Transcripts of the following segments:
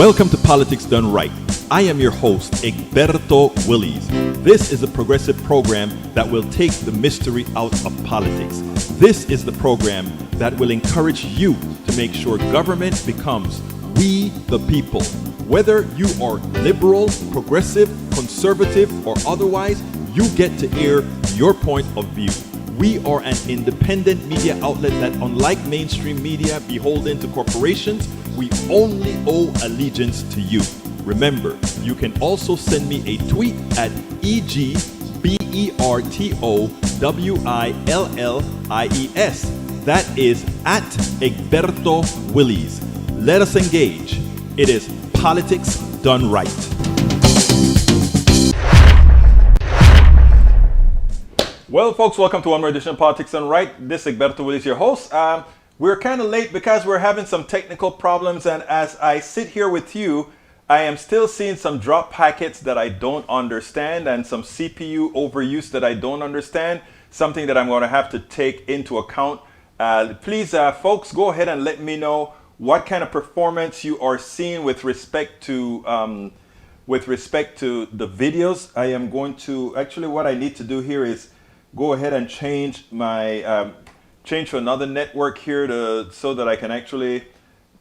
Welcome to Politics Done Right. I am your host, Egberto Willies. This is a progressive program that will take the mystery out of politics. This is the program that will encourage you to make sure government becomes we the people. Whether you are liberal, progressive, conservative, or otherwise, you get to air your point of view. We are an independent media outlet that, unlike mainstream media beholden to corporations, we only owe allegiance to you. Remember, you can also send me a tweet at EGBERTOWILLIES. That is at Egberto Willies. Let us engage. It is Politics Done Right. Well, folks, welcome to one more edition of Politics Done Right. This is Egberto Willies, your host. We're kind of late because we're having some technical problems, and as I sit here with you, I am still seeing some drop packets that I don't understand and some CPU overuse that I don't understand, something that I'm going to have to take into account. Please, folks, go ahead and let me know what kind of performance you are seeing with respect to the videos. I am going to, actually what I need to do here is go ahead and change my change to another network here so that I can actually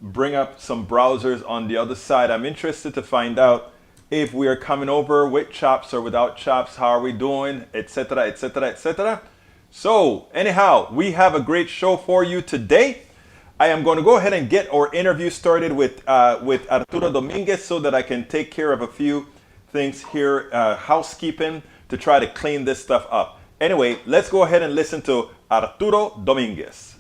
bring up some browsers on the other side. I'm interested to find out if we are coming over with chops or without chops, how are we doing, etc., etc., etc. So anyhow, we have a great show for you today. I am going to go ahead and get our interview started with Arturo Dominguez so that I can take care of a few things here, housekeeping, to try to clean this stuff up. Anyway, let's go ahead and listen to Arturo Dominguez.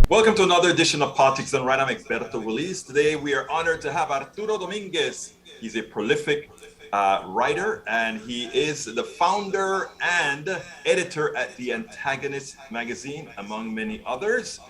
Welcome to another edition of Politics Done Right. I'm Egberto Willies. Today we are honored to have Arturo Dominguez. He's a prolific writer, and he is the founder and editor at The Antagonist magazine, among many others.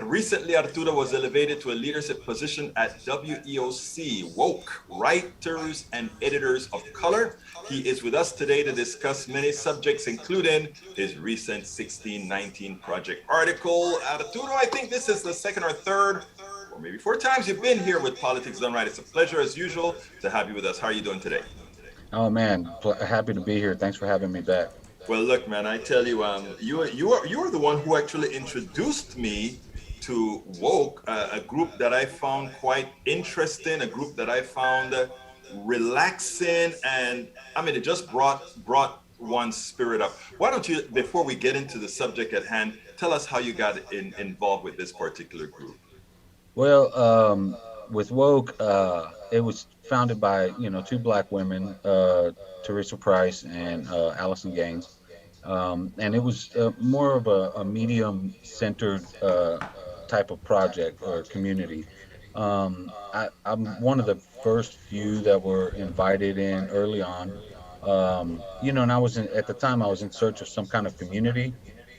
Recently, Arturo was elevated to a leadership position at WEOC, Woke, Writers and Editors of Color. He is with us today to discuss many subjects, including his recent 1619 Project article. Arturo, I think this is the second or third, or maybe four times you've been here with Politics Done Right. It's a pleasure, as usual, to have you with us. How are you doing today? Oh, man, happy to be here. Thanks for having me back. Well, look, man, I tell you, you are the one who actually introduced me to Woke, a group that I found quite interesting, a group that I found relaxing, and I mean, it just brought one's spirit up. Why don't you, before we get into the subject at hand, tell us how you got involved with this particular group? Well, with Woke, it was founded by, two Black women, Teresa Price and Allison Gaines. And it was more of a medium-centered type of project or community. I'm one of the first few that were invited in early on. And I was at the time I was in search of some kind of community.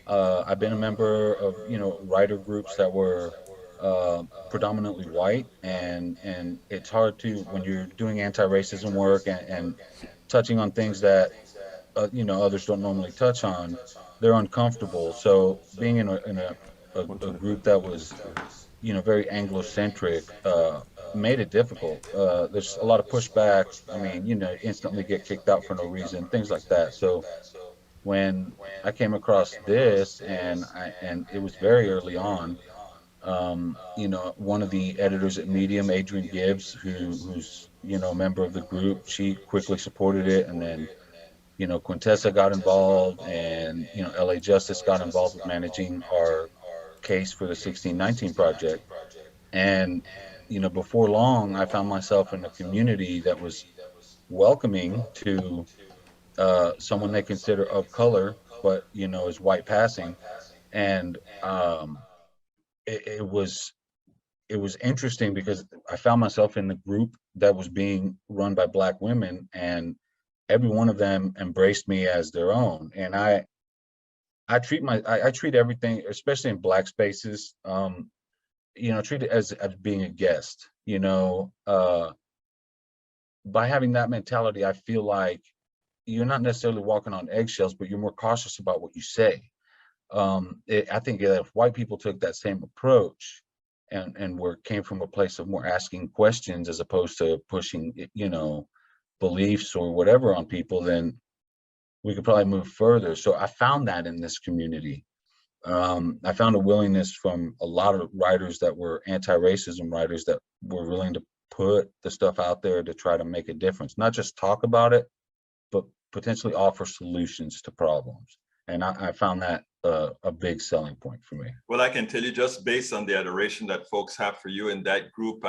I've been a member of, writer groups that were predominantly white, and it's hard to, when you're doing anti-racism work and touching on things that others don't normally touch on, they're uncomfortable. So being in a group that was, very Anglo-centric, made it difficult. There's a lot of pushback. I mean, instantly get kicked out for no reason, things like that. So when I came across this, and it was very early on, one of the editors at Medium, Adrian Gibbs, who's a member of the group, she quickly supported it, and then Quintessa got involved, and LA Justice got involved with managing our case for the 1619 Project. And before long, I found myself in a community that was welcoming to someone they consider of color, but is white passing. And it was interesting because I found myself in the group that was being run by Black women, and every one of them embraced me as their own. And I treat everything, especially in Black spaces, treat it as being a guest. By having that mentality, I feel like you're not necessarily walking on eggshells, but you're more cautious about what you say. I think that if white people took that same approach, and where it came from a place of more asking questions as opposed to pushing, beliefs or whatever on people, then we could probably move further. So I found that in this community. I found a willingness from a lot of writers that were anti-racism writers that were willing to put the stuff out there to try to make a difference, not just talk about it, but potentially offer solutions to problems. And I found that a big selling point for me. Well, I can tell you, just based on the adoration that folks have for you in that group,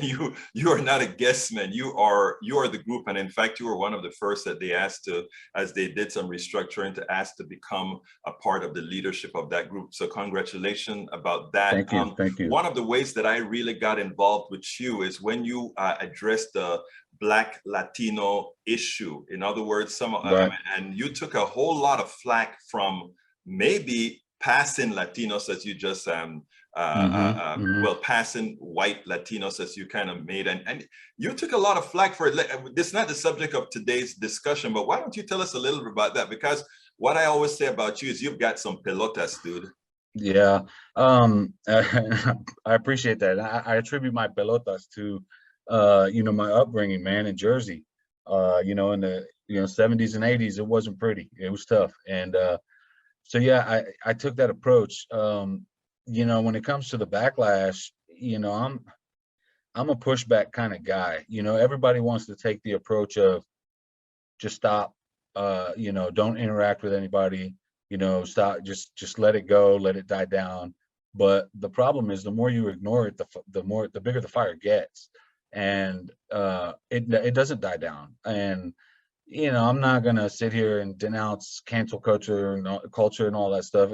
you are not a guest man. You are the group, and in fact, you were one of the first that they asked to, as they did some restructuring, to ask to become a part of the leadership of that group. So, congratulations about that. Thank you. Thank you. One of the ways that I really got involved with you is when you addressed the Black Latino issue. In other words, Right. and you took a whole lot of flack from maybe passing Latinos, as you just well, passing white Latinos, as you kind of made, and you took a lot of flack for it. This is not the subject of today's discussion, but why don't you tell us a little bit about that? Because what I always say about you is you've got some pelotas, dude. Yeah, I appreciate that. I attribute my pelotas to my upbringing, man, in Jersey. In the 70s and 80s, it wasn't pretty. It was tough. And so yeah, I took that approach. When it comes to the backlash, I'm a pushback kind of guy. Everybody wants to take the approach of just stop, don't interact with anybody, stop, just let it go, let it die down. But the problem is the more you ignore it, the bigger the fire gets. And it doesn't die down. And I'm not gonna sit here and denounce cancel culture and all that stuff.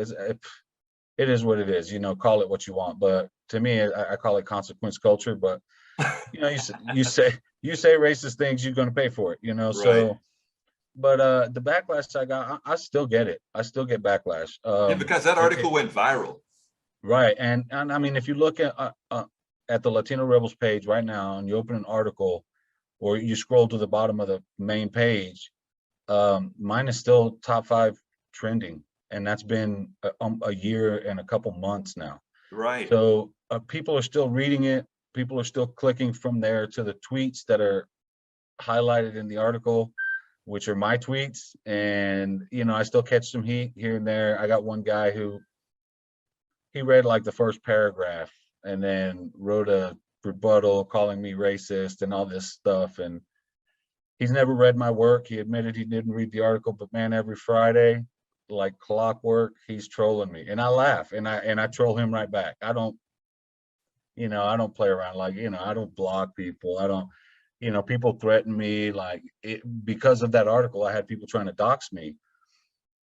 It is what it is. Call it what you want. But to me, I call it consequence culture. But you say racist things, you're gonna pay for it. Right. So. But the backlash I got, I still get it. I still get backlash. Yeah, because that article went viral. Right, and I mean, if you look at the Latino Rebels page right now, and you open an article, or you scroll to the bottom of the main page, mine is still top 5 trending, and that's been a year and a couple months now. Right. So people are still reading it. People are still clicking from there to the tweets that are highlighted in the article, which are my tweets. And I still catch some heat here and there. I got one guy who he read like the first paragraph and then wrote a rebuttal calling me racist and all this stuff, and he's never read my work. He admitted he didn't read the article, but man, every Friday, like clockwork, he's trolling me, and I laugh and I troll him right back. I don't play around. I don't block people. I don't, people threaten me because of that article. I had people trying to dox me,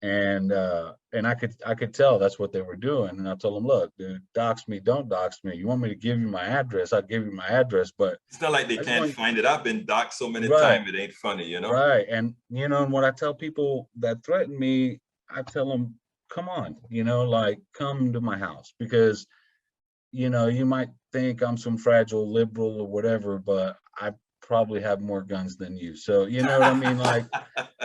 and I could tell that's what they were doing. And I told them, look, dude, dox me, don't dox me. You want me to give you my address? I'll give you my address, but it's not like they can't find it. I've been doxed so many times, it ain't funny, Right. And and what I tell people that threaten me, I tell them, come on, come to my house, because you might think I'm some fragile liberal or whatever, but I probably have more guns than you. So, you know what I mean?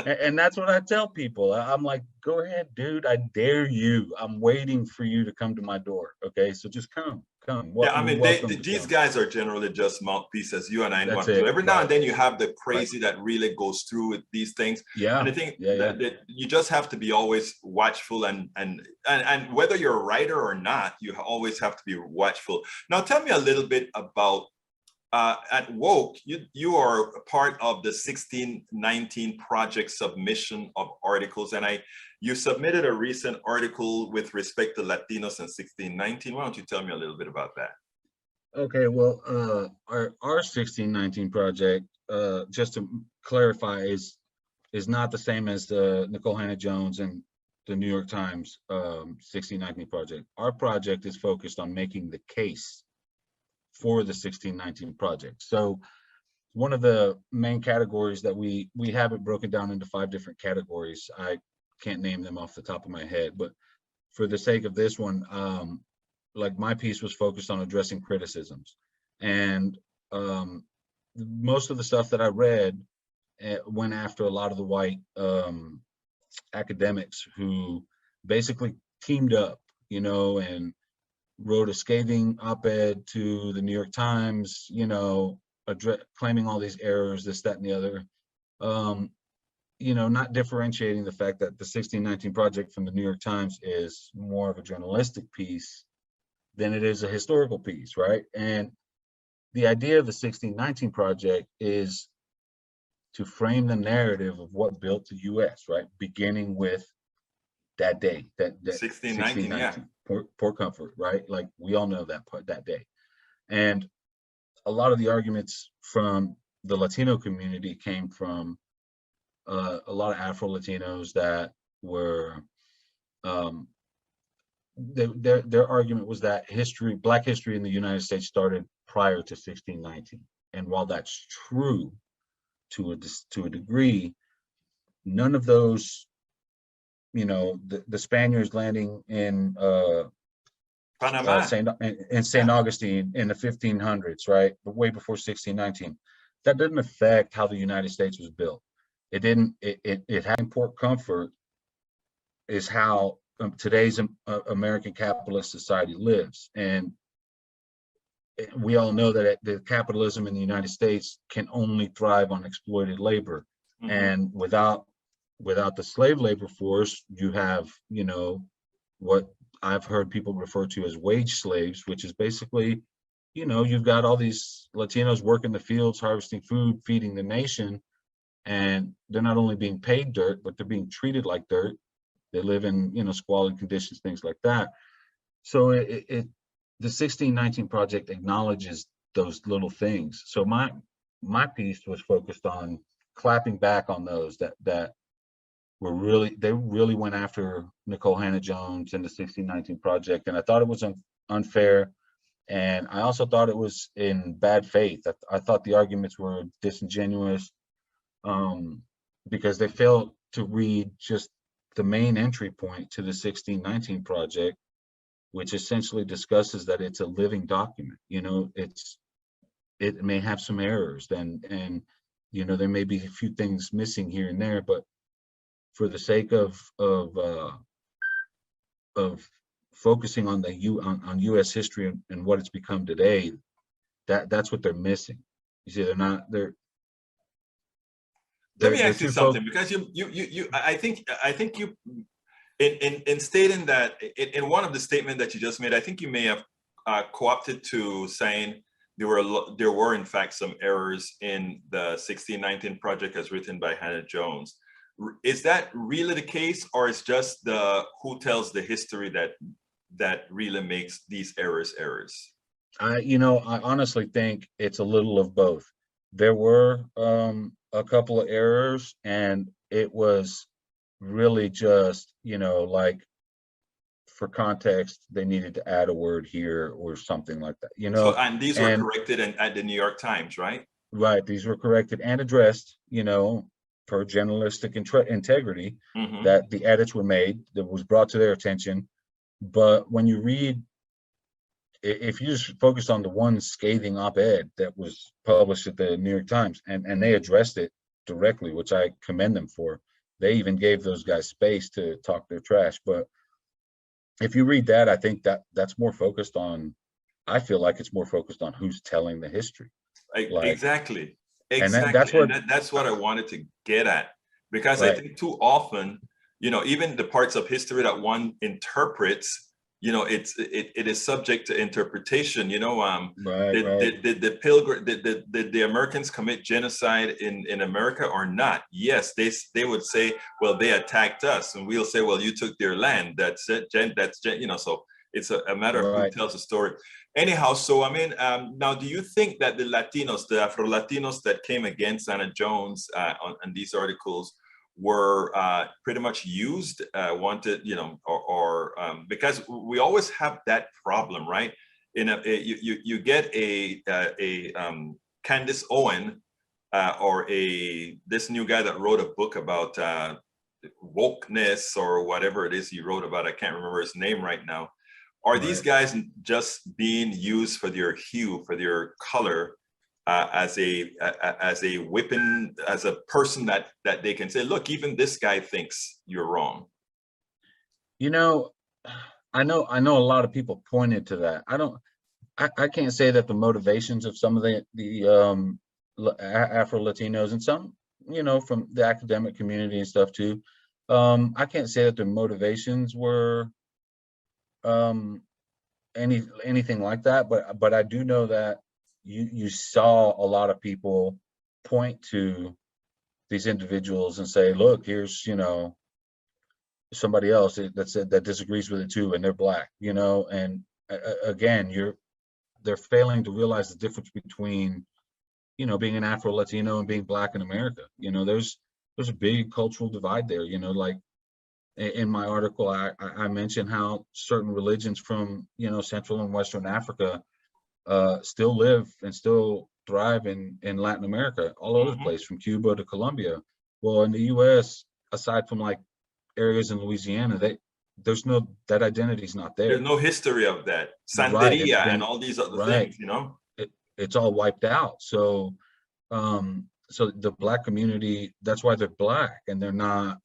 And that's what I tell people. I'm like, go ahead, dude. I dare you. I'm waiting for you to come to my door. Okay. So just come. Yeah, I mean, these guys are generally just mouthpieces. You and I know. So every now and then you have the crazy that really goes through with these things. Yeah. And I think that you just have to be always watchful, and whether you're a writer or not, you always have to be watchful. Now, tell me a little bit about at Woke. You are a part of the 1619 project submission of articles, and you submitted a recent article with respect to Latinos in 1619. Why don't you tell me a little bit about that? Okay, well, our 1619 project, just to clarify, is not the same as the Nicole Hannah Jones and the New York Times 1619 project. Our project is focused on making the case for the 1619 project. So one of the main categories that we have it broken down into 5 different categories. I can't name them off the top of my head, but for the sake of this one, my piece was focused on addressing criticisms. And most of the stuff that I read went after a lot of the white academics who basically teamed up, and wrote a scathing op-ed to the New York Times, you know, claiming all these errors, this, that, and the other. You know, not differentiating the fact that the 1619 Project from the New York Times is more of a journalistic piece than it is a historical piece, right? And the idea of the 1619 Project is to frame the narrative of what built the U.S., right? Beginning with that day, that 1619, yeah. Port Comfort, right? Like we all know that part, that day. And a lot of the arguments from the Latino community came from a lot of Afro-Latinos that were, their argument was that Black history in the United States started prior to 1619. And while that's true to a degree, none of those, you know, the Spaniards landing in Panama. St. Augustine in the 1500s, right? But way before 1619, that didn't affect how the United States was built. It didn't. It had Port Comfort is how today's American capitalist society lives, and we all know that the capitalism in the United States can only thrive on exploited labor, and without the slave labor force, you have, you know, what I've heard people refer to as wage slaves, which is basically, you know, you've got all these Latinos working the fields, harvesting food, feeding the nation, and they're not only being paid dirt, but they're being treated like dirt. They live in, you know, squalid conditions, things like that. So the 1619 Project acknowledges those little things. So my piece was focused on clapping back on those that were they really went after Nicole Hannah-Jones and the 1619 Project, and I thought it was unfair, and I also thought it was in bad faith. I thought the arguments were disingenuous, because they failed to read just the main entry point to the 1619 Project, which essentially discusses that it's a living document. You know, it may have some errors, and you know, there may be a few things missing here and there, but for the sake of focusing on on U.S. history and what it's become today, that's what they're missing. You see, Let me ask you something, because I think you in stating that, in one of the statements that you just made, I think you may have co-opted to saying there were in fact some errors in the 1619 Project as written by Hannah-Jones. Is that really the case, or is just the who tells the history that really makes these errors? You know, I honestly think it's a little of both. There were a couple of errors, and it was really just, you know, like, for context, they needed to add a word here or something like that, you know. So, and these were corrected at the New York Times, right? Right, these were corrected and addressed, you know, per journalistic integrity, that the edits were made, that was brought to their attention. But when you read, if you just focus on the one scathing op-ed that was published at the New York Times, and they addressed it directly, which I commend them for. They even gave those guys space to talk their trash. But if you read that, I think that's more focused on, I feel like it's more focused on who's telling the history. Exactly. And that's what I wanted to get at, because right. I think too often, you know, even the parts of history that one interprets, you know, it is subject to interpretation. You know, did the Americans commit genocide in America or not? Yes, they would say, well, they attacked us, and we'll say, well, you took their land. That's it. You know, so it's a matter of who tells the story. Anyhow, so I mean, now, do you think that the Latinos, the Afro-Latinos that came against Hannah-Jones on these articles were pretty much used, wanted, you know, or because we always have that problem, right? You get a Candace Owen or this new guy that wrote a book about wokeness or whatever it is he wrote about. I can't remember his name right now. Are these guys just being used for their hue, for their color, as a weapon, as a person that they can say, look, even this guy thinks you're wrong? You know, I know a lot of people pointed to that. I can't say that the motivations of some of the Afro Latinos and some, from the academic community and stuff too. I can't say that their motivations were um, anything like that, but I do know that you saw a lot of people point to these individuals and say, look, here's, somebody else that said that disagrees with it too, and they're black, and again, they're failing to realize the difference between, being an Afro Latino and being black in America. There's a big cultural divide there. Like in my article, I mentioned how certain religions from Central and Western Africa still live and still thrive in Latin America, all over the Hmm. place, from Cuba to Colombia. Well, in the U.S., aside from like areas in Louisiana, there's no, that identity's not There's there. no history of that. Right. It's Santeria and been all these other right. things, you know? It's all wiped out. So the black community, that's why they're black and they're not,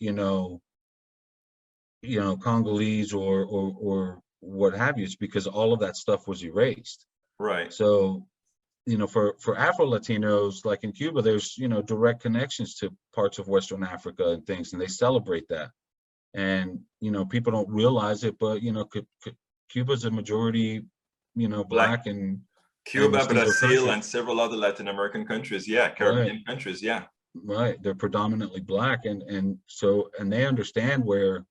Congolese or what have you. It's because all of that stuff was erased. Right. So, for Afro Latinos, like in Cuba, there's, direct connections to parts of Western Africa and things, and they celebrate that. And, people don't realize it, but, Cuba's a majority, Black. black and Cuba, mestizo Brazil, country. and several other Latin American countries. Yeah, Right, Caribbean countries. Yeah. right. They're predominantly black, and they understand where,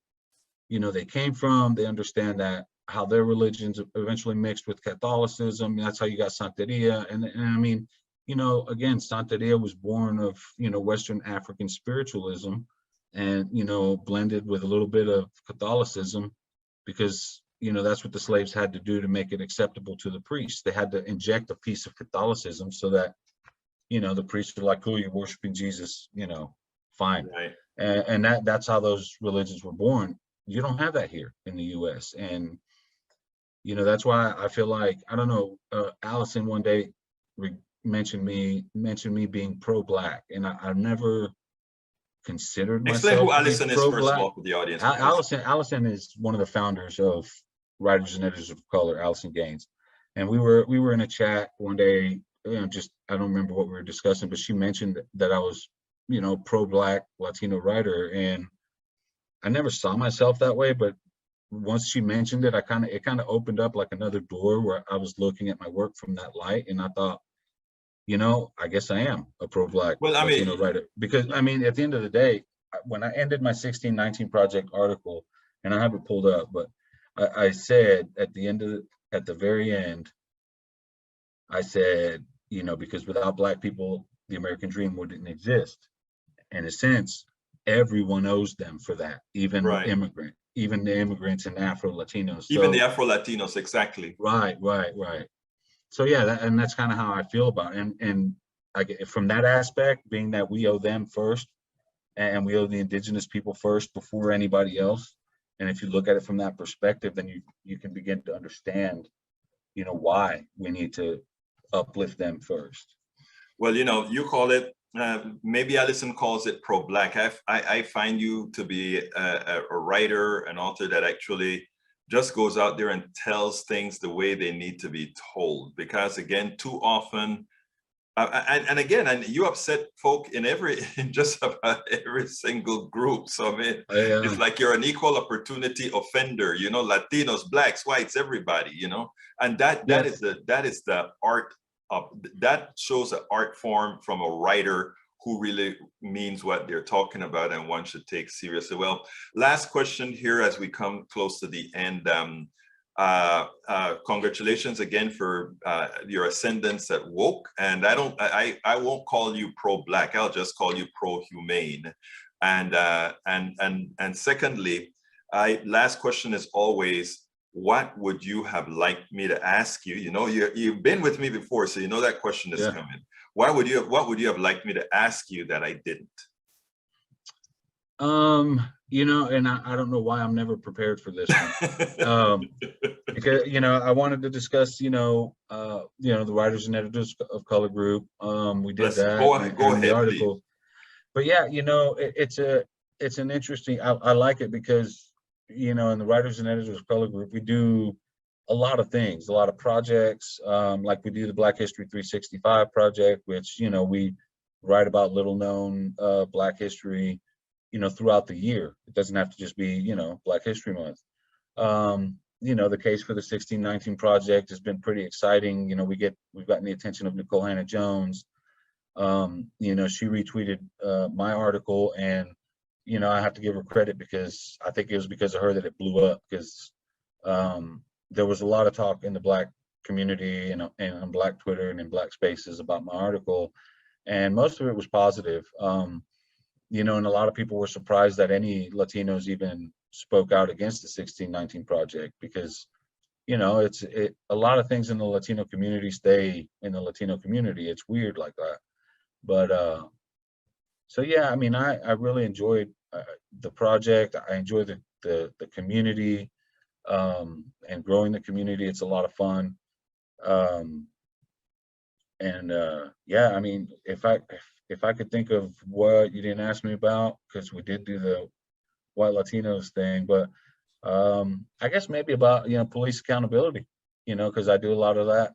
they came from. They understand that how their religions eventually mixed with Catholicism. That's how you got Santeria. And I mean, again, Santeria was born of, Western African spiritualism and, blended with a little bit of Catholicism because, that's what the slaves had to do to make it acceptable to the priests. They had to inject a piece of Catholicism so that, the priests are like, cool, you're worshiping Jesus, fine. Right. And that's how those religions were born. You don't have that here in the US. And, that's why I feel like, I don't know, Allison one day mentioned me being pro-black, and I've never considered Explain who myself to be Allison is first of pro-black. all for the audience, because Allison is one of the founders of Writers and Editors of Color, Allison Gaines. And we were in a chat one day, just, I don't remember what we were discussing, but she mentioned that I was, pro-black Latino writer, and I never saw myself that way, but once she mentioned it, it kind of opened up like another door where I was looking at my work from that light, and I thought, I guess I am a pro-black well, I Latino mean, writer, because I mean, at the end of the day, when I ended my 1619 Project article, and I have it pulled up, but I said at the very end, I said, because without black people, the American dream wouldn't exist. In a sense, everyone owes them for that, even right. the immigrants and Afro Latinos. Even the So Afro Latinos, exactly. right. So yeah, and that's kind of how I feel about it. And I get from that aspect, being that we owe them first, and we owe the indigenous people first before anybody else. And if you look at it from that perspective, then you can begin to understand, why we need to uplift them first. Well, you call it, maybe Allison calls it pro-black. I find you to be a writer, an author that actually just goes out there and tells things the way they need to be told. Because again, too often, and again, and you upset folk in just about every single group. So I mean, it's like you're an equal opportunity offender. Latinos, blacks, whites, everybody. And that Yeah, is the art of that shows an art form from a writer who really means what they're talking about, and one should take seriously. Well, last question here as we come close to the end. Congratulations again for your ascendance at woke, and I won't call you pro-black. I'll just call you pro-humane. And secondly, last question is always, what would you have liked me to ask you? You've been with me before, so that question is yeah. coming. What would you have liked me to ask you that I didn't? And I don't know why I'm never prepared for this one. Because I wanted to discuss the Writers and Editors of Color group. We did that Go in the ahead, article. please. But yeah, it's an interesting. I like it because in the Writers and Editors Color Group, we do a lot of things, a lot of projects. Like we do the Black History 365 project, which, we write about little known Black history, throughout the year. It doesn't have to just be, Black History Month. The case for the 1619 project has been pretty exciting. We've gotten the attention of Nicole Hannah-Jones. She retweeted my article, and I have to give her credit because I think it was because of her that it blew up, because there was a lot of talk in the Black community and on Black Twitter and in Black spaces about my article, and most of it was positive. And a lot of people were surprised that any Latinos even spoke out against the 1619 project, because a lot of things in the Latino community stay in the Latino community. It's weird like that. But so yeah, I mean, I really enjoyed the project. I enjoy the community, and growing the community. It's a lot of fun. Yeah, I mean, if I could think of what you didn't ask me about, because we did do the White Latinos thing, but I guess maybe about police accountability, because I do a lot of that.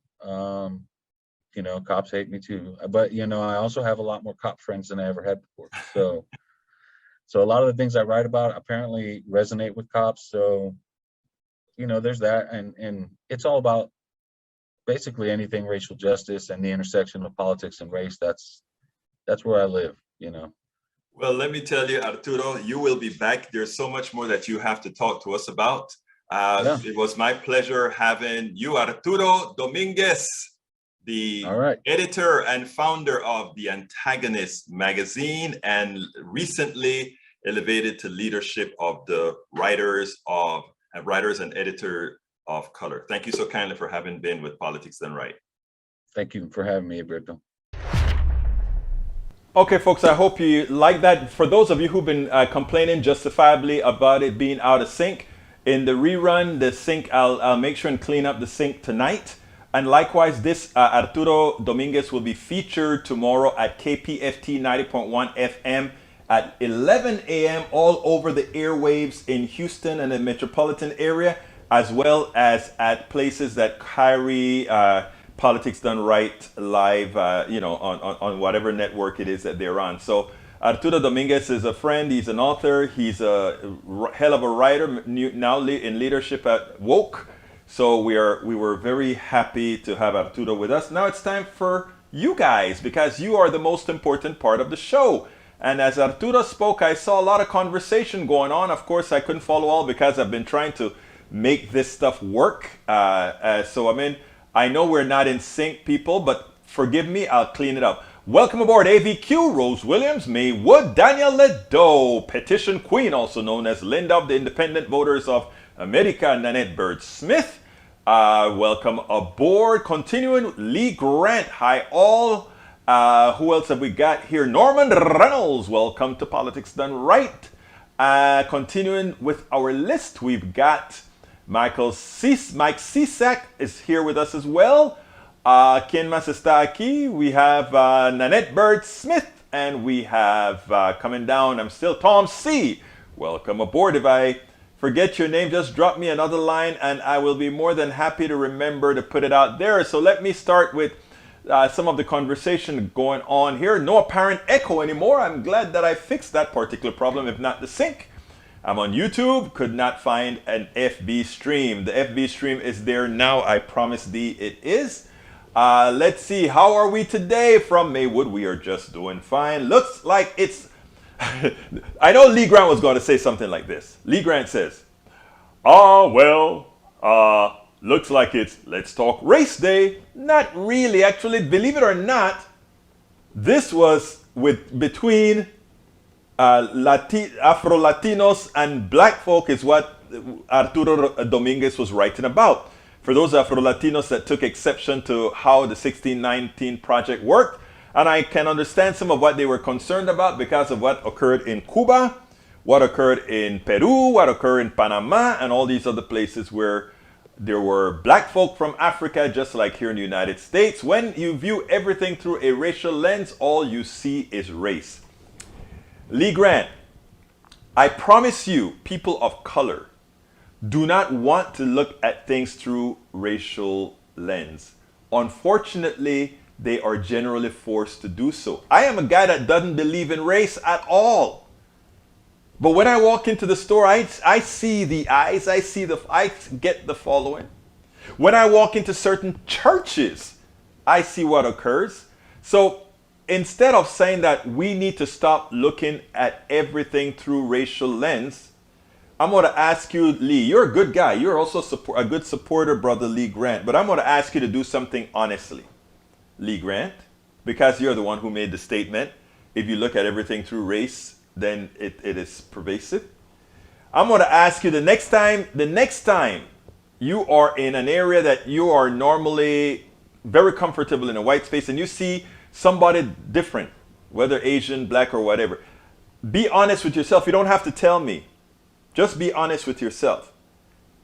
Cops hate me too, but I also have a lot more cop friends than I ever had before. So a lot of the things I write about apparently resonate with cops. So there's that, and it's all about basically anything racial justice and the intersection of politics and race. That's where I live. Well, let me tell you, Arturo, you will be back. There's so much more that you have to talk to us about. Yeah. It was my pleasure having you, Arturo Dominguez, the editor and founder of The Antagonist magazine, and recently elevated to leadership of the writers and editor of color. Thank you so kindly for having been with Politics Done Right. Thank you for having me, Alberto. Okay, folks, I hope you like that. For those of you who've been complaining justifiably about it being out of sync, in the rerun, the sync, I'll make sure and clean up the sync tonight. And likewise, this Arturo Dominguez will be featured tomorrow at KPFT 90.1 FM at 11 a.m. all over the airwaves in Houston and the metropolitan area, as well as at places that carry Politics Done Right live, on whatever network it is that they're on. So Arturo Dominguez is a friend. He's an author. He's a hell of a writer, now in leadership at Woke. So we were very happy to have Arturo with us. Now it's time for you guys, because you are the most important part of the show. And as Arturo spoke, I saw a lot of conversation going on. Of course, I couldn't follow all because I've been trying to make this stuff work. I know we're not in sync, people, but forgive me, I'll clean it up. Welcome aboard AVQ, Rose Williams, May Wood, Daniel Ledo, Petition Queen, also known as Linda of the Independent Voters of America, Nanette Bird Smith. Welcome aboard. Continuing, Lee Grant. Hi, all. Who else have we got here? Norman Reynolds. Welcome to Politics Done Right. Continuing with our list, we've got Mike Cisak is here with us as well. ¿Quién más está aquí? We have Nanette Bird Smith, and we have coming down, I'm still Tom C. Welcome aboard. If I forget your name, just drop me another line and I will be more than happy to remember to put it out there. So let me start with some of the conversation going on here. No apparent echo anymore. I'm glad that I fixed that particular problem, if not the sync. I'm on YouTube, could not find an FB stream. The FB stream is there now, I promise thee it is. Let's see, how are we today from Maywood? We are just doing fine. Looks like it's, I know Lee Grant was going to say something like this. Lee Grant says, looks like it's Let's Talk Race Day. Not really, actually, believe it or not, this was between Afro-Latinos and black folk is what Arturo Dominguez was writing about. For those Afro-Latinos that took exception to how the 1619 project worked, and I can understand some of what they were concerned about because of what occurred in Cuba, what occurred in Peru, what occurred in Panama, and all these other places where there were black folk from Africa, just like here in the United States. When you view everything through a racial lens, all you see is race. Lee Grant, I promise you, people of color, do not want to look at things through racial lens. Unfortunately, they are generally forced to do so. I am a guy that doesn't believe in race at all. But when I walk into the store, I see the eyes, I get the following. When I walk into certain churches, I see what occurs. So instead of saying that we need to stop looking at everything through racial lens, I'm going to ask you, Lee, you're a good guy. You're also a good supporter, Brother Lee Grant. But I'm going to ask you to do something honestly, Lee Grant, because you're the one who made the statement. If you look at everything through race, then it is pervasive. I'm going to ask you the next time you are in an area that you are normally very comfortable in a white space and you see somebody different, whether Asian, black, or whatever, be honest with yourself. You don't have to tell me. Just be honest with yourself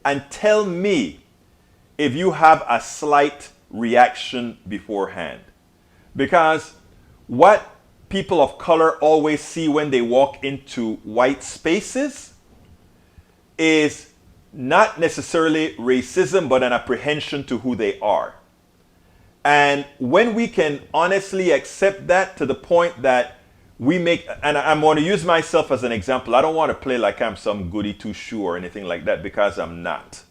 and tell me if you have a slight reaction beforehand. Because what people of color always see when they walk into white spaces is not necessarily racism, but an apprehension to who they are. And when we can honestly accept that to the point that we make, and I'm going to use myself as an example. I don't want to play like I'm some goody two-shoe or anything like that, because I'm not.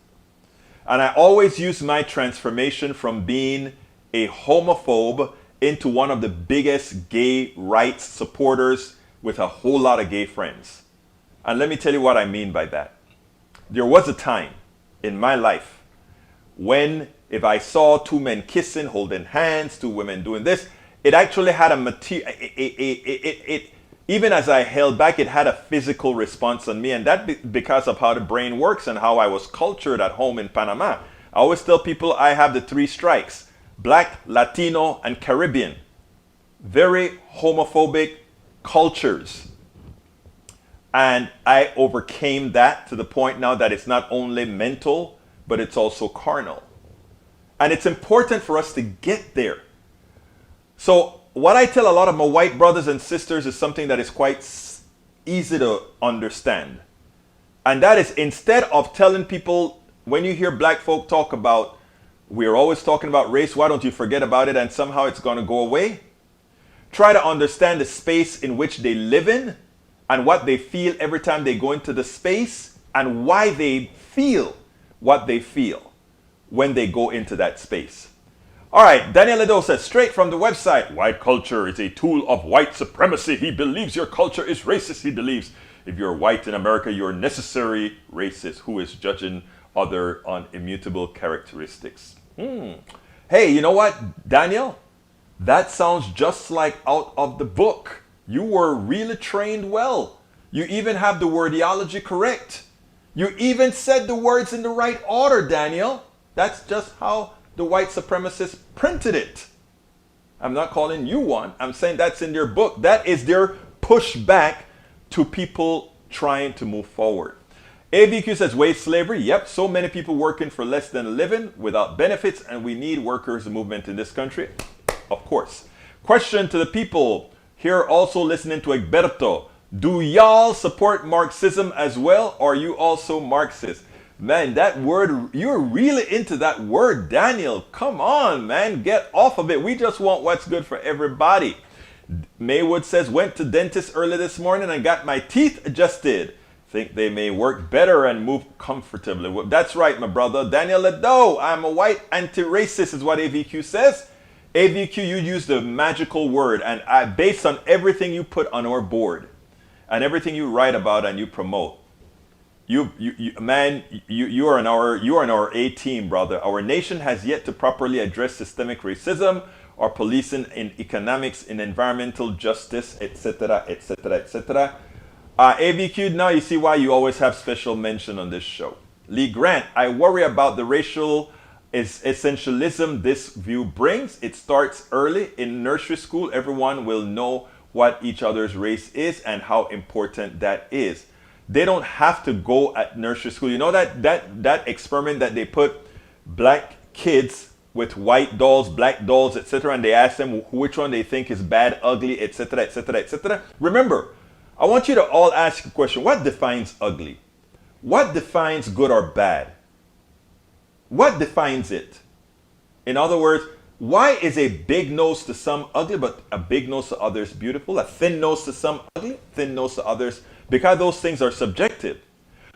And I always use my transformation from being a homophobe into one of the biggest gay rights supporters with a whole lot of gay friends. And let me tell you what I mean by that. There was a time in my life when if I saw two men kissing, holding hands, two women doing this, it actually had a material, even as I held back, it had a physical response on me. And that because of how the brain works and how I was cultured at home in Panama. I always tell people I have the 3 strikes: Black, Latino, and Caribbean. Very homophobic cultures. And I overcame that to the point now that it's not only mental, but it's also carnal. And it's important for us to get there. So what I tell a lot of my white brothers and sisters is something that is quite easy to understand. And that is, instead of telling people, when you hear black folk talk about, we're always talking about race, why don't you forget about it and somehow it's going to go away? Try to understand the space in which they live in and what they feel every time they go into the space and why they feel what they feel when they go into that space. All right, Daniel Ledo says, straight from the website, white culture is a tool of white supremacy. He believes your culture is racist. He believes if you're white in America, you're necessary racist. Who is judging other on immutable characteristics? Hey, you know what, Daniel? That sounds just like out of the book. You were really trained well. You even have the wordology correct. You even said the words in the right order, Daniel. That's just how the white supremacists printed it. I'm not calling you one. I'm saying that's in their book. That is their pushback to people trying to move forward. AVQ says, wage slavery. Yep, so many people working for less than a living without benefits, and we need workers' movement in this country. Of course. Question to the people here also listening to Egberto. Do y'all support Marxism as well, or are you also Marxist? Man, that word, you're really into that word, Daniel. Come on, man, get off of it. We just want what's good for everybody. Maywood says, went to dentist early this morning and got my teeth adjusted. Think they may work better and move comfortably. Well, that's right, my brother. Daniel Ledo, I'm a white anti-racist is what AVQ says. AVQ, you use the magical word, and based on everything you put on our board and everything you write about and you promote, you are in our A team, brother. Our nation has yet to properly address systemic racism or policing in economics, in environmental justice, etc., etc., etc. AVQ, now you see why you always have special mention on this show. Lee Grant, I worry about the racial essentialism this view brings. It starts early in nursery school. Everyone will know what each other's race is and how important that is. They don't have to go at nursery school. You know that experiment that they put black kids with white dolls, black dolls, etc., and they ask them which one they think is bad, ugly, etc., etc., etc. Remember, I want you to all ask a question. What defines ugly? What defines good or bad? What defines it? In other words, why is a big nose to some ugly, but a big nose to others beautiful? A thin nose to some ugly, thin nose to others, because those things are subjective.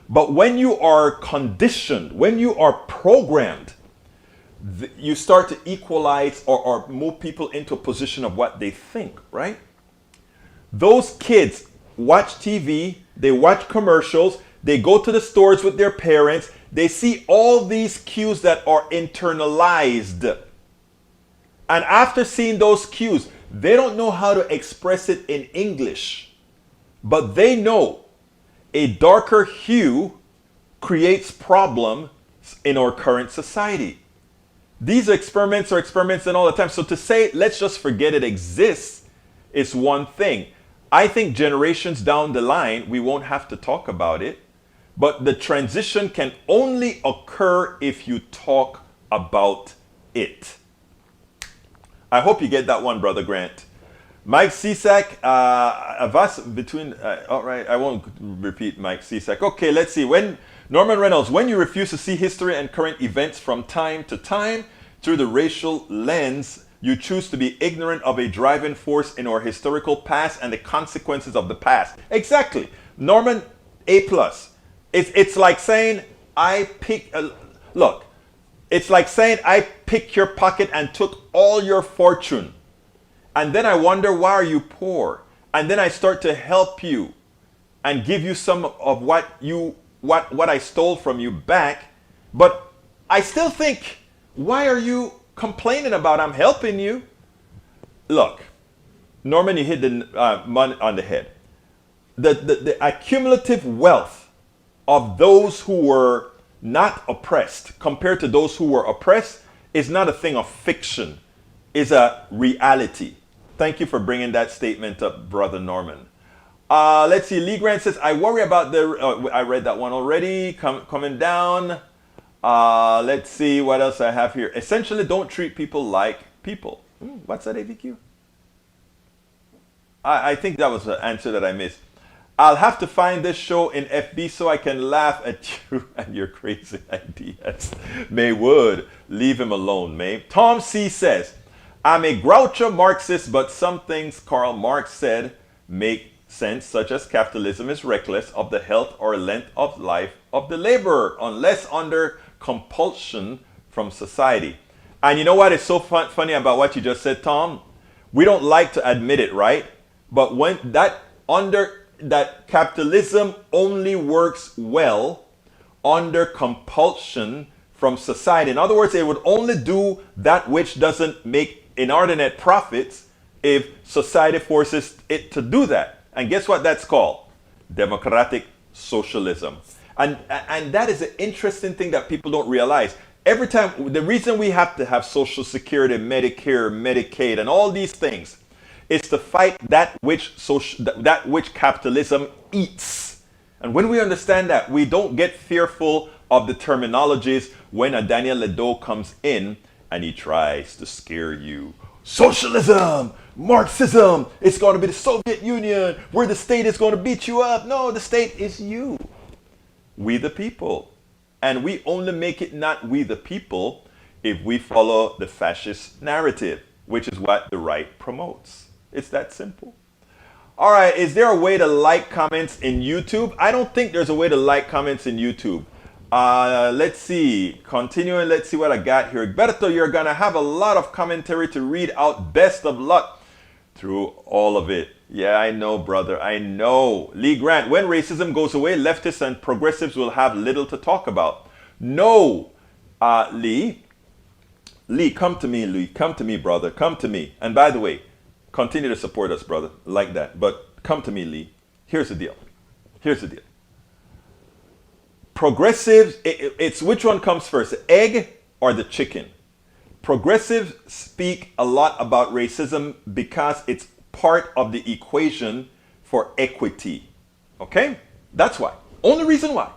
But when you are conditioned, when you are programmed, you start to equalize or move people into a position of what they think, right? Those kids watch TV, they watch commercials, they go to the stores with their parents, they see all these cues that are internalized. And after seeing those cues, they don't know how to express it in English, but they know a darker hue creates problems in our current society. These experiments are experiments in all the time. So to say, let's just forget it exists is one thing. I think generations down the line, we won't have to talk about it. But the transition can only occur if you talk about it. I hope you get that one, Brother Grant. Mike Cisak, all right, I won't repeat Mike Cisak. Okay, let's see. When Norman Reynolds, when you refuse to see history and current events from time to time through the racial lens, you choose to be ignorant of a driving force in our historical past and the consequences of the past. Exactly. Norman, A+. It's like saying, look, it's like saying I picked your pocket and took all your fortune. And then I wonder, why are you poor? And then I start to help you and give you some of what I stole from you back. But I still think, why are you complaining about I'm helping you? Look, Norman, you hit the money on the head. The accumulative wealth of those who were not oppressed compared to those who were oppressed is not a thing of fiction, is a reality. Thank you for bringing that statement up, Brother Norman. Let's see. Lee Grant says, I worry about I read that one already. Coming down. Let's see what else I have here. Essentially, don't treat people like people. What's that, AVQ? I think that was the answer that I missed. I'll have to find this show in FB so I can laugh at you and your crazy ideas. May Wood, leave him alone, May. Tom C says, I'm a groucho Marxist, but some things Karl Marx said make sense, such as capitalism is reckless of the health or length of life of the laborer, unless under compulsion from society. And you know what is so funny about what you just said, Tom? We don't like to admit it, right? But when that capitalism only works well under compulsion from society. In other words, it would only do that which doesn't make inordinate profits if society forces it to do that. And guess what that's called? Democratic socialism. And that is an interesting thing that people don't realize. Every time, the reason we have to have Social Security, Medicare, Medicaid, and all these things is to fight that which capitalism eats. And when we understand that, we don't get fearful of the terminologies when a Daniel Ledo comes in and he tries to scare you. Socialism, Marxism, it's going to be the Soviet Union where the state is going to beat you up. No, the state is you. We the people. And we only make it not we the people if we follow the fascist narrative, which is what the right promotes. It's that simple. All right, is there a way to like comments in YouTube? I don't think there's a way to like comments in YouTube. Let's see. Continuing, let's see what I got here. Berto, you're going to have a lot of commentary to read out. Best of luck through all of it. Yeah, I know, brother. I know. Lee Grant, when racism goes away, leftists and progressives will have little to talk about. No, Lee. Lee, come to me, Lee. Come to me, brother. Come to me. And by the way, continue to support us, brother, like that. But come to me, Lee. Here's the deal. Here's the deal. Progressives, it's which one comes first, the egg or the chicken? Progressives speak a lot about racism because it's part of the equation for equity. Okay? That's why. Only reason why.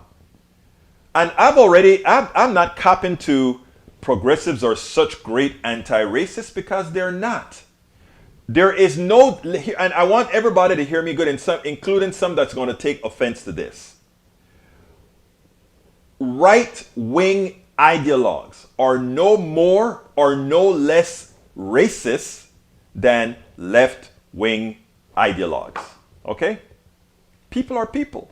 And I'm not copping to progressives are such great anti-racists because they're not. There is no, and I want everybody to hear me good, including some that's going to take offense to this. right-wing ideologues are no more or no less racist than left-wing ideologues. Okay? People are people.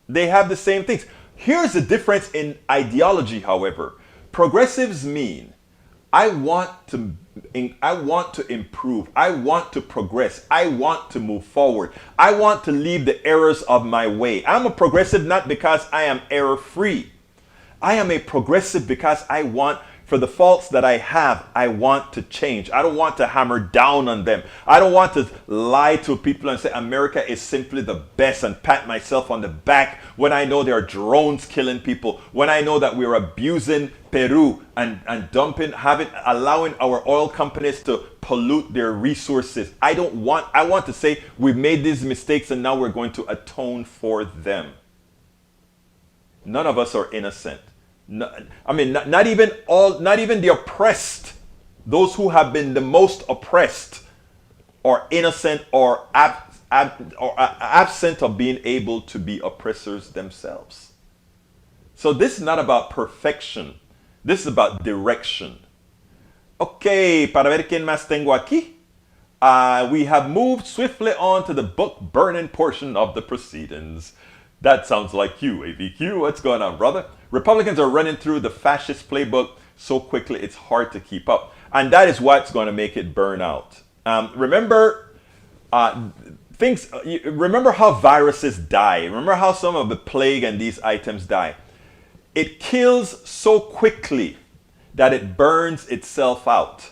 They have the same things. Here's the difference in ideology, however. Progressives mean I want to improve. I want to progress. I want to move forward. I want to leave the errors of my way. I'm a progressive not because I am error-free. I am a progressive because I want, for the faults that I have, I want to change. I don't want to hammer down on them. I don't want to lie to people and say America is simply the best and pat myself on the back when I know there are drones killing people, when I know that we're abusing Peru and allowing our oil companies to pollute their resources. I want to say we've made these mistakes and now we're going to atone for them. None of us are innocent. No, I mean, not even the oppressed, those who have been the most oppressed, are innocent or absent of being able to be oppressors themselves. So this is not about perfection. This is about direction. Okay, para ver quién más tengo aquí. We have moved swiftly on to the book burning portion of the proceedings. That sounds like you, AVQ. What's going on, brother? Republicans are running through the fascist playbook so quickly it's hard to keep up. And that is what's going to make it burn out. Remember how viruses die. Remember how some of the plague and these items die. It kills so quickly that it burns itself out.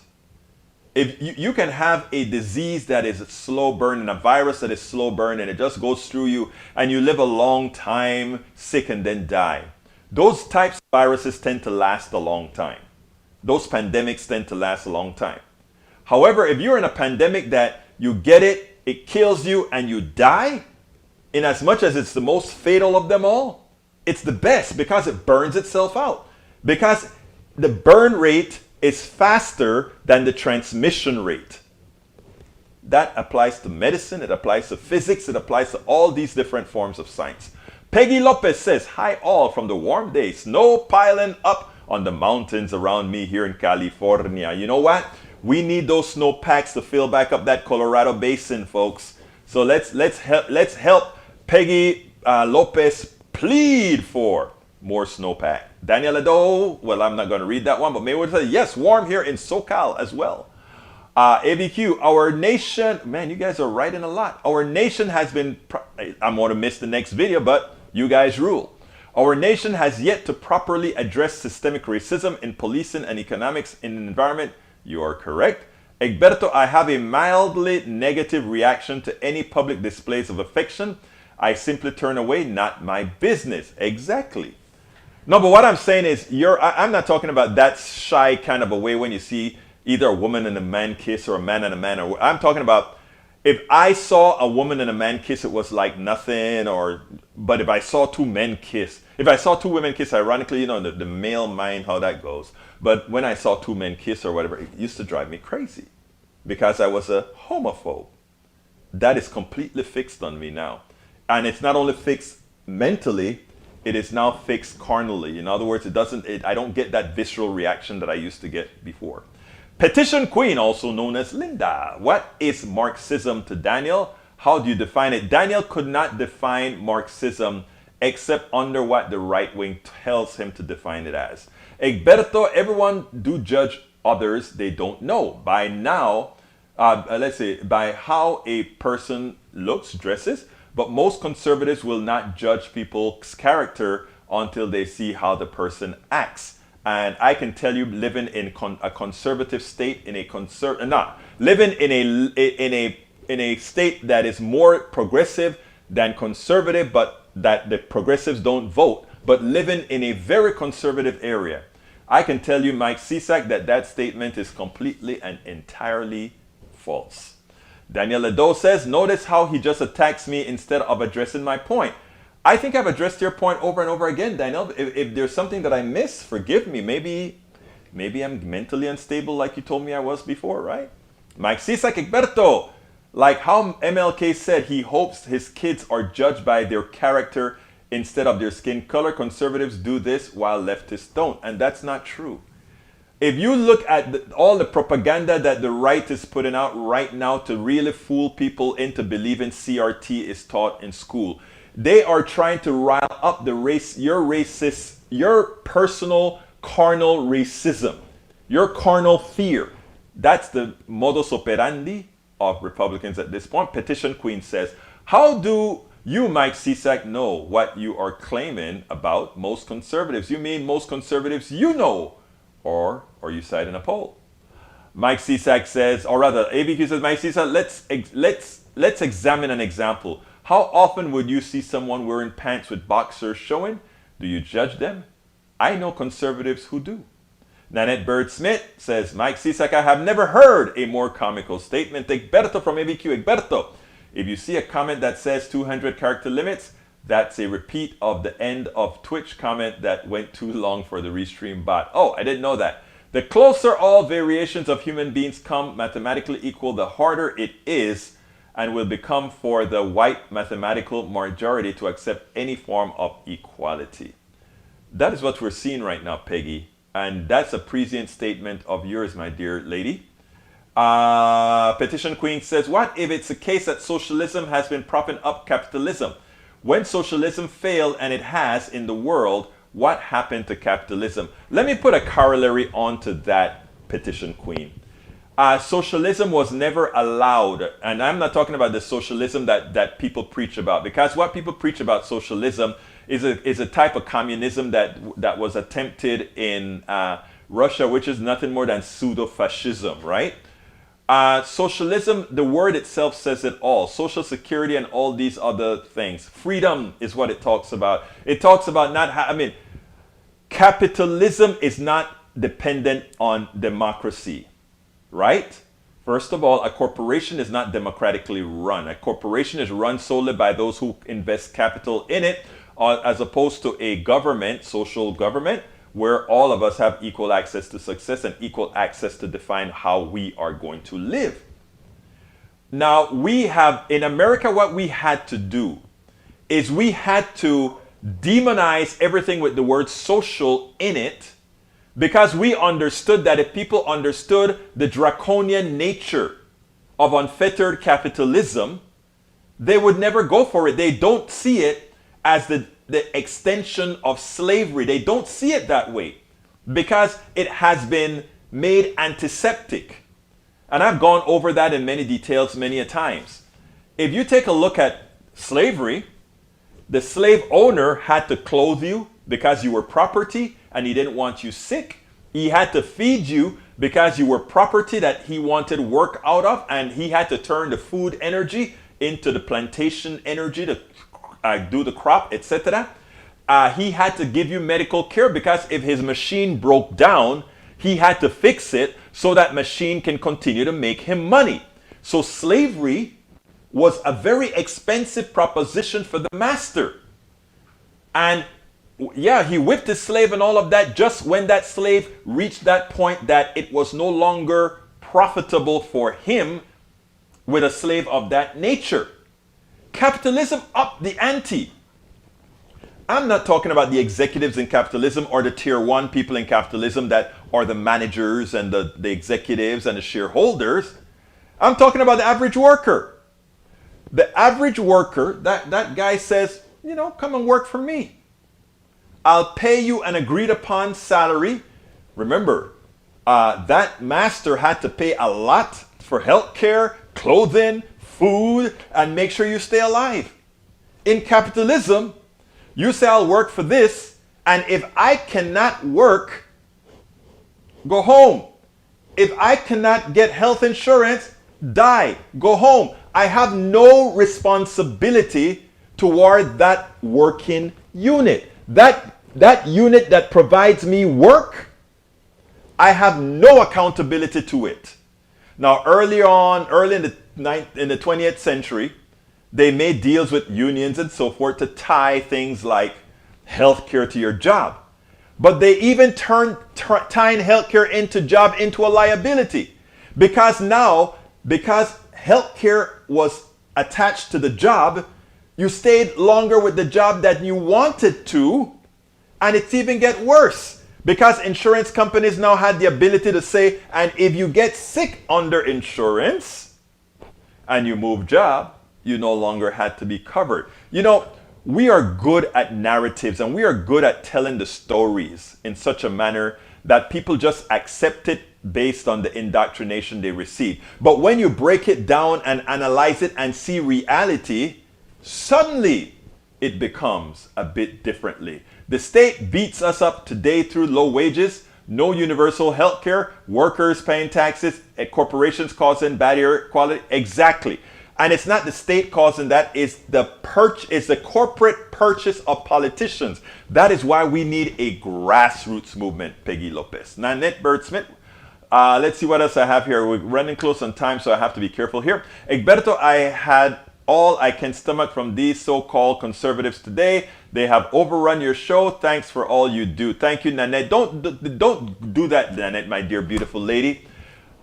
If you can have a disease that is slow burn and a virus that is slow burn and it just goes through you and you live a long time sick and then die. Those types of viruses tend to last a long time. Those pandemics tend to last a long time. However, if you're in a pandemic that you get it, it kills you and you die, in as much as it's the most fatal of them all, it's the best because it burns itself out. Because the burn rate is faster than the transmission rate. That applies to medicine, it applies to physics, it applies to all these different forms of science. Peggy Lopez says, hi all from the warm days. Snow piling up on the mountains around me here in California. You know what? We need those snow packs to fill back up that Colorado basin, folks. So let's help Peggy Lopez plead for more snowpack. Daniel Ado, well, I'm not going to read that one, but maybe we'll say, yes, warm here in SoCal as well. ABQ, our nation, man, you guys are writing a lot. Our nation has been, I'm going to miss the next video, but you guys rule. Our nation has yet to properly address systemic racism in policing and economics in the environment. You are correct. Egberto, I have a mildly negative reaction to any public displays of affection. I simply turn away, not my business. Exactly. No, but what I'm saying is, I'm not talking about that shy kind of a way when you see either a woman and a man kiss or a man and a man. I'm talking about if I saw a woman and a man kiss, it was like nothing. But if I saw two men kiss, if I saw two women kiss, ironically, you know, the male mind, how that goes. But when I saw two men kiss or whatever, it used to drive me crazy because I was a homophobe. That is completely fixed on me now. And it's not only fixed mentally, it is now fixed carnally. In other words, I don't get that visceral reaction that I used to get before. Petition Queen, also known as Linda. What is Marxism to Daniel? How do you define it? Daniel could not define Marxism except under what the right wing tells him to define it as. Egberto, everyone do judge others they don't know. By now, let's say, by how a person looks, dresses, but most conservatives will not judge people's character until they see how the person acts. And I can tell you, living in a conservative state, living in a state that is more progressive than conservative, but that the progressives don't vote, but living in a very conservative area, I can tell you, Mike Cisak, that statement is completely and entirely false. Daniel Ledo says, notice how he just attacks me instead of addressing my point. I think I've addressed your point over and over again, Daniel. If there's something that I miss, forgive me. Maybe I'm mentally unstable like you told me I was before, right? Mike Cisak Egberto, like how MLK said he hopes his kids are judged by their character instead of their skin color. Conservatives do this while leftists don't. And that's not true. If you look at all the propaganda that the right is putting out right now to really fool people into believing CRT is taught in school, they are trying to rile up the race, your personal carnal racism, your carnal fear. That's the modus operandi of Republicans at this point. Petition Queen says, how do you, Mike Cisak, know what you are claiming about most conservatives? You mean most conservatives you know? Or are you citing a poll? Mike Cisak says, or rather, ABQ says, Mike Cisak, let's examine an example. How often would you see someone wearing pants with boxers showing? Do you judge them? I know conservatives who do. Nanette Bird Smith says, Mike Cisak, I have never heard a more comical statement. Egberto from ABQ. Egberto, if you see a comment that says 200 character limits, that's a repeat of the end of Twitch comment that went too long for the restream bot. Oh, I didn't know that. The closer all variations of human beings come mathematically equal, the harder it is and will become for the white mathematical majority to accept any form of equality. That is what we're seeing right now, Peggy. And that's a prescient statement of yours, my dear lady. Petition Queen says, what if it's a case that socialism has been propping up capitalism? When socialism failed, and it has in the world, what happened to capitalism? Let me put a corollary onto that, Petition Queen. Socialism was never allowed, and I'm not talking about the socialism that people preach about, because what people preach about socialism is a type of communism that was attempted in Russia, which is nothing more than pseudo-fascism, right? Socialism, the word itself says it all. Social security and all these other things. Freedom is what it talks about. It talks about capitalism is not dependent on democracy, right? First of all, a corporation is not democratically run. A corporation is run solely by those who invest capital in it, as opposed to a government, social government, where all of us have equal access to success and equal access to define how we are going to live. Now, we have, in America, what we had to do is we had to demonize everything with the word social in it, because we understood that if people understood the draconian nature of unfettered capitalism, they would never go for it. They don't see it as the extension of slavery. They don't see it that way because it has been made antiseptic. And I've gone over that in many details many a times. If you take a look at slavery, the slave owner had to clothe you because you were property and he didn't want you sick. He had to feed you because you were property that he wanted work out of, and he had to turn the food energy into the plantation energy to do the crop, etc. He had to give you medical care because if his machine broke down, he had to fix it so that machine can continue to make him money. So slavery was a very expensive proposition for the master. And yeah, he whipped his slave and all of that just when that slave reached that point that it was no longer profitable for him with a slave of that nature. Capitalism upped the ante. I'm not talking about the executives in capitalism or the tier one people in capitalism that are the managers and the executives and the shareholders. I'm talking about the average worker. The average worker, that guy says, you know, come and work for me. I'll pay you an agreed upon salary. Remember, that master had to pay a lot for healthcare, clothing, food, and make sure you stay alive. In capitalism, you say, I'll work for this, and if I cannot work, go home. If I cannot get health insurance, die, go home. I have no responsibility toward that working unit. That unit that provides me work, I have no accountability to it. Now, early in the 20th century, they made deals with unions and so forth to tie things like healthcare to your job. But they even turned tying healthcare into a liability. Because healthcare was attached to the job, You stayed longer with the job that you wanted to, and it's even get worse because insurance companies now had the ability to say, and if you get sick under insurance and you move job, you no longer had to be covered. You know, we are good at narratives and we are good at telling the stories in such a manner that people just accept it based on the indoctrination they receive. But when you break it down and analyze it and see reality, suddenly it becomes a bit differently. The state beats us up today through low wages, no universal health care, workers paying taxes, corporations causing bad air quality. Exactly. And it's not the state causing that, it's the corporate purchase of politicians. That is why we need a grassroots movement, Peggy Lopez. Nanette Bird-Smith, let's see what else I have here. We're running close on time, so I have to be careful here. Egberto, I had all I can stomach from these so-called conservatives today. They have overrun your show. Thanks for all you do. Thank you, Nanette. Don't do that, Nanette, my dear beautiful lady.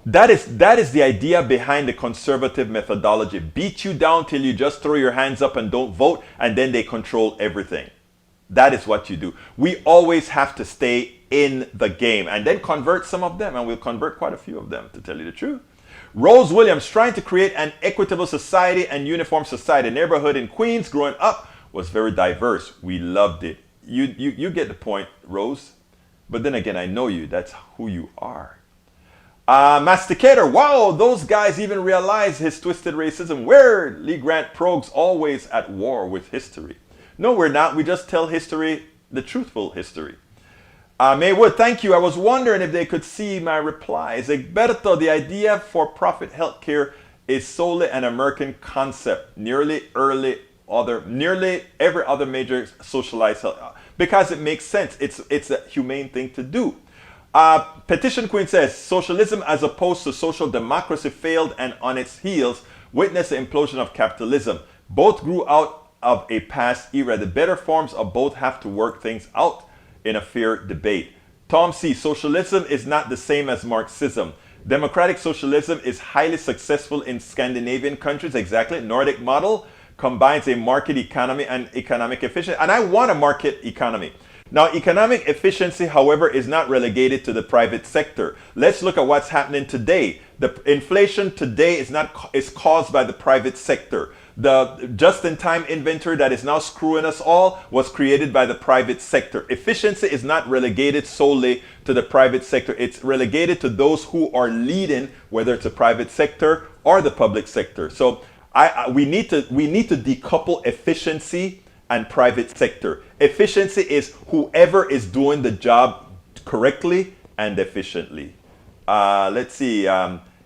That is the idea behind the conservative methodology. Beat you down till you just throw your hands up and don't vote, and then they control everything. That is what you do. We always have to stay in the game and then convert some of them, and we'll convert quite a few of them, to tell you the truth. Rose Williams, trying to create an equitable society and uniform society. Neighborhood in Queens growing up was very diverse. We loved it. You get the point, Rose. But then again, I know you. That's who you are. Masticator, wow, those guys even realize his twisted racism. We're Lee Grant Progues always at war with history. No, we're not. We just tell history, the truthful history. Maywood, thank you. I was wondering if they could see my replies. Egberto, the idea for profit healthcare is solely an American concept. Nearly every other major socialized health, because it makes sense. It's a humane thing to do. Petition Queen says, socialism as opposed to social democracy failed and on its heels witnessed the implosion of capitalism. Both grew out of a past era. The better forms of both have to work things out in a fair debate. Tom C. Socialism is not the same as Marxism. Democratic socialism is highly successful in Scandinavian countries. Exactly. Nordic model combines a market economy and economic efficiency. And I want a market economy. Now, economic efficiency, however, is not relegated to the private sector. Let's look at what's happening today. The inflation today is caused by the private sector. The just-in-time inventory that is now screwing us all was created by the private sector. Efficiency is not relegated solely to the private sector. It's relegated to those who are leading, whether it's the private sector or the public sector. So we need to decouple efficiency and private sector. Efficiency is whoever is doing the job correctly and efficiently. Let's see.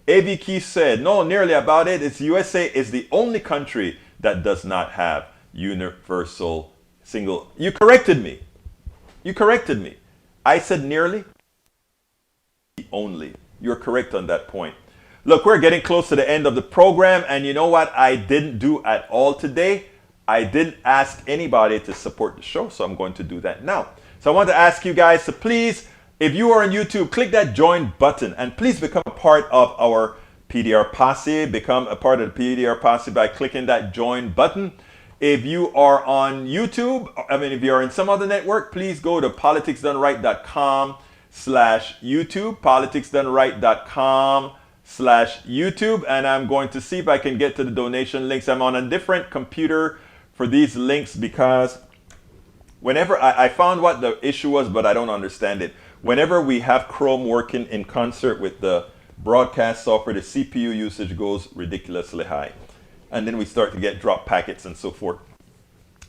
A.V. Keith said, no, nearly about it. It's USA is the only country that does not have universal single. You corrected me. You corrected me. I said nearly. Only. You're correct on that point. Look, we're getting close to the end of the program, and you know what I didn't do at all today? I didn't ask anybody to support the show, so I'm going to do that now. So I want to ask you guys to please, if you are on YouTube, click that join button and please become a part of our PDR posse. Become a part of the PDR posse by clicking that join button. If you are on YouTube, if you are in some other network, please go to politicsdoneright.com/YouTube, politicsdoneright.com/YouTube, and I'm going to see if I can get to the donation links. I'm on a different computer for these links because whenever I found what the issue was, but I don't understand it. Whenever we have Chrome working in concert with the broadcast software, the CPU usage goes ridiculously high. And then we start to get drop packets and so forth.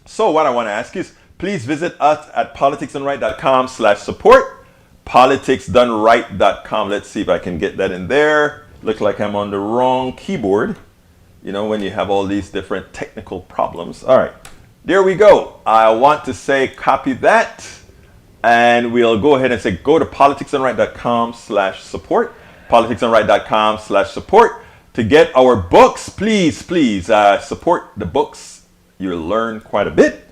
So what I want to ask is, please visit us at politicsdoneright.com/support, politicsdoneright.com. Let's see if I can get that in there. Look like I'm on the wrong keyboard. You know, when you have all these different technical problems. All right, there we go. I want to say copy that. And we'll go ahead and say, go to politicsdoneright.com/support, politicsdoneright.com/support to get our books. Please support the books. You'll learn quite a bit.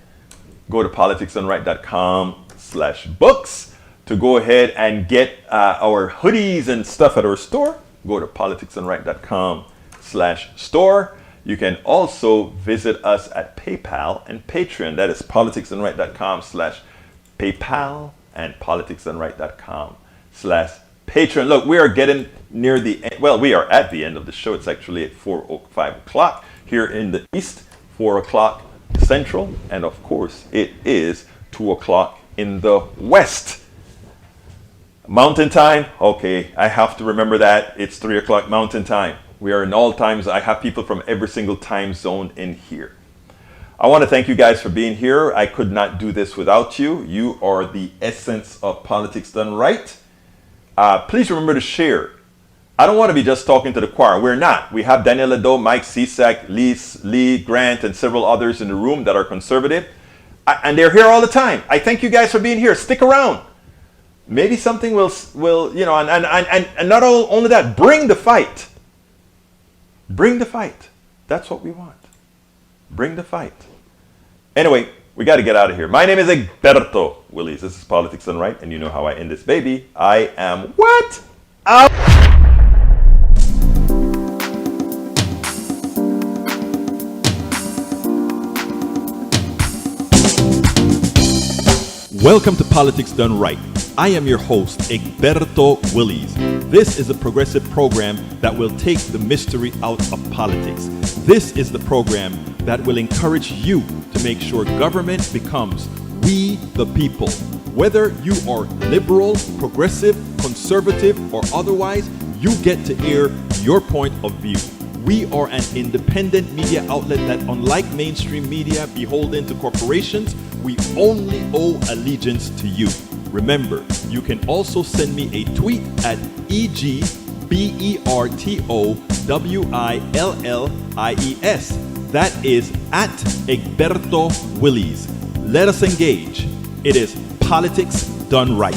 Go to politicsdoneright.com/books to go ahead and get our hoodies and stuff at our store. Go to politicsdoneright.com/store. You can also visit us at PayPal and Patreon. That is politicsdoneright.com/PayPal and politicsdoneright.com/Patreon. Look, we are getting near the end. Well, we are at the end of the show. It's actually at 5 o'clock here in the East, 4 o'clock Central, and of course, it is 2 o'clock in the West. Mountain time, okay, I have to remember that. It's 3 o'clock Mountain time. We are in all times. I have people from every single time zone in here. I want to thank you guys for being here. I could not do this without you. You are the essence of Politics Done Right. Please remember to share. I don't want to be just talking to the choir. We're not. We have Daniel Ledo, Mike Cisak, Lee Grant, and several others in the room that are conservative. And they're here all the time. I thank you guys for being here. Stick around. Maybe something will and not only that, bring the fight. Bring the fight. That's what we want. Bring the fight. Anyway, we got to get out of here. My name is Egberto Willies. This is Politics Done Right, and you know how I end this baby. I am what? Out. Welcome to Politics Done Right. I am your host, Egberto Willies. This is a progressive program that will take the mystery out of politics. This is the program that will encourage you to make sure government becomes we the people. Whether you are liberal, progressive, conservative, or otherwise, you get to air your point of view. We are an independent media outlet that, unlike mainstream media beholden to corporations, we only owe allegiance to you. Remember, you can also send me a tweet at EGBERTOWILLIES. That is at Egberto Willies. Let us engage. It is Politics Done Right.